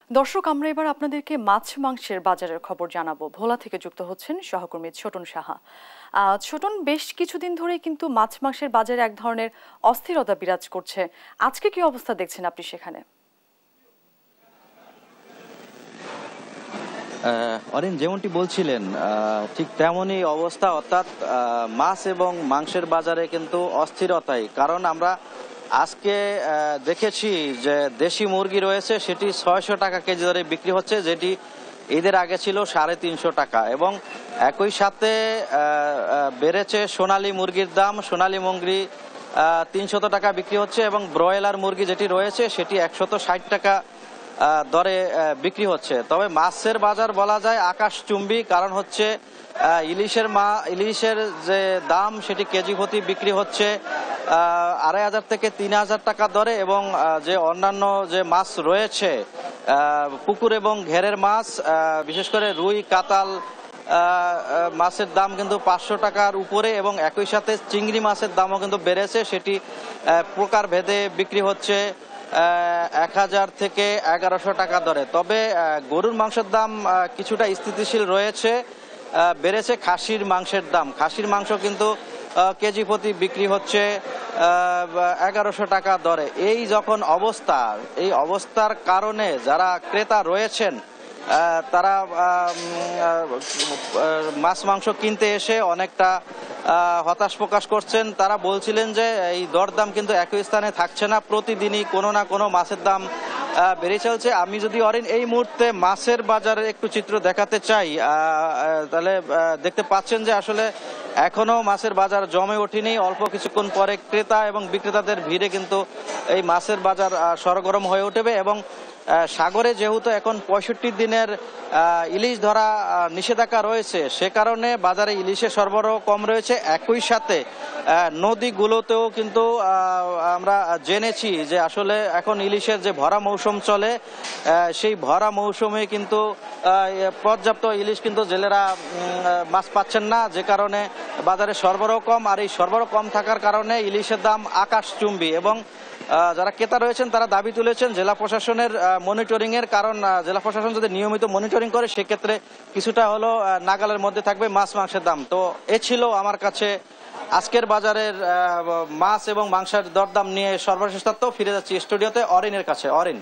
দর্শক, আমরা এবার আপনাদেরকে মাছ মাংসের বাজারের খবর জানাবো। ভোলা থেকে যুক্ত হচ্ছেন সহকর্মী ছোটন সাহা। ছোটন, বেশ কিছুদিন ধরেই কিন্তু মাছ মাংসের বাজারে এক ধরনের অস্থিরতা বিরাজ করছে। আজকে কি অবস্থা দেখছেন আপনি সেখানে? অরিন যেমনটি বলছিলেন ঠিক তেমনই অবস্থা, অর্থাৎ মাছ এবং মাংসের বাজারে কিন্তু অস্থিরতাই। কারণ আমরা আজকে দেখেছি যে দেশি মুরগি রয়েছে, সেটি 600 টাকা কেজি দরে বিক্রি হচ্ছে, যেটি ঈদের আগে ছিল 350 টাকা। এবং একই সাথে বেড়েছে সোনালী মুরগির দাম। সোনালী মুরগি 300 টাকা বিক্রি হচ্ছে এবং ব্রয়লার মুরগি যেটি রয়েছে সেটি 160 টাকা দরে বিক্রি হচ্ছে। তবে মাছের বাজার বলা যায় আকাশচুম্বী, কারণ হচ্ছে ইলিশের যে দাম সেটি কেজি প্রতি বিক্রি হচ্ছে 2500 থেকে 3000 টাকা দরে। এবং যে অন্যান্য যে মাছ রয়েছে পুকুর এবং ঘেরের মাছ, বিশেষ করে রুই কাতাল মাছের দাম কিন্তু 500 টাকার উপরে। এবং একই সাথে চিংড়ি মাছের দামও কিন্তু বেড়েছে, সেটি প্রকার ভেদে বিক্রি হচ্ছে 1000 থেকে 1100 টাকা দরে। তবে গরুর মাংসের দাম কিছুটা স্থিতিশীল রয়েছে। বেড়েছে খাসির মাংসের দাম। খাসির মাংস কিন্তু কেজি প্রতি বিক্রি হচ্ছে 1100 টাকা দরে। এই যখন অবস্থা, এই অবস্থার কারণে যারা ক্রেতা রয়েছেন তারা মাছ মাংস কিনতে এসে অনেকটা হতাশ প্রকাশ করছেন। তারা বলছিলেন যে এই দরদাম কিন্তু একই স্থানে থাকছে না, প্রতিদিনই কোনো না কোনো মাছের দাম বেড়ে চলছে। আমি যদি অরিন এই মুহূর্তে মাছের বাজারের একটু চিত্র দেখাতে চাই, তাহলে দেখতে পাচ্ছেন যে আসলে এখনো মাছের বাজার জমে ওঠেনি। অল্প কিছুক্ষণ পরে ক্রেতা এবং বিক্রেতাদের ভিড়ে কিন্তু এই মাছের বাজার সরগরম হয়ে উঠবে। এবং সাগরে যেহেতু এখন 65 দিনের ইলিশ ধরা নিষেধাজ্ঞা রয়েছে, সে কারণে বাজারে ইলিশের সরবরাহ কম রয়েছে। একই সাথে নদীগুলোতেও কিন্তু আমরা জেনেছি যে আসলে এখন ইলিশের যে ভরা মৌসুম চলে, সেই ভরা মৌসুমে কিন্তু পর্যাপ্ত ইলিশ কিন্তু জেলেরা মাছ পাচ্ছেন না, যে কারণে বাজারে সরবরাহ কম। আর এই সরবরাহ কম থাকার কারণে ইলিশের দাম আকাশচুম্বী। এবং যারা ক্রেতা রয়েছেন তারা দাবি তুলেছেন জেলা প্রশাসনের মনিটরিং এর, কারণ জেলা প্রশাসন যদি নিয়মিত মনিটরিং করে সেক্ষেত্রে কিছুটা হলো নাগালের মধ্যে থাকবে মাছ মাংসের দাম। তো এ ছিল আমার কাছে আজকের বাজারের মাছ এবং মাংসের দরদাম নিয়ে সর্বশেষ তথ্য। ফিরে যাচ্ছি স্টুডিওতে অরিনের কাছে। অরিন।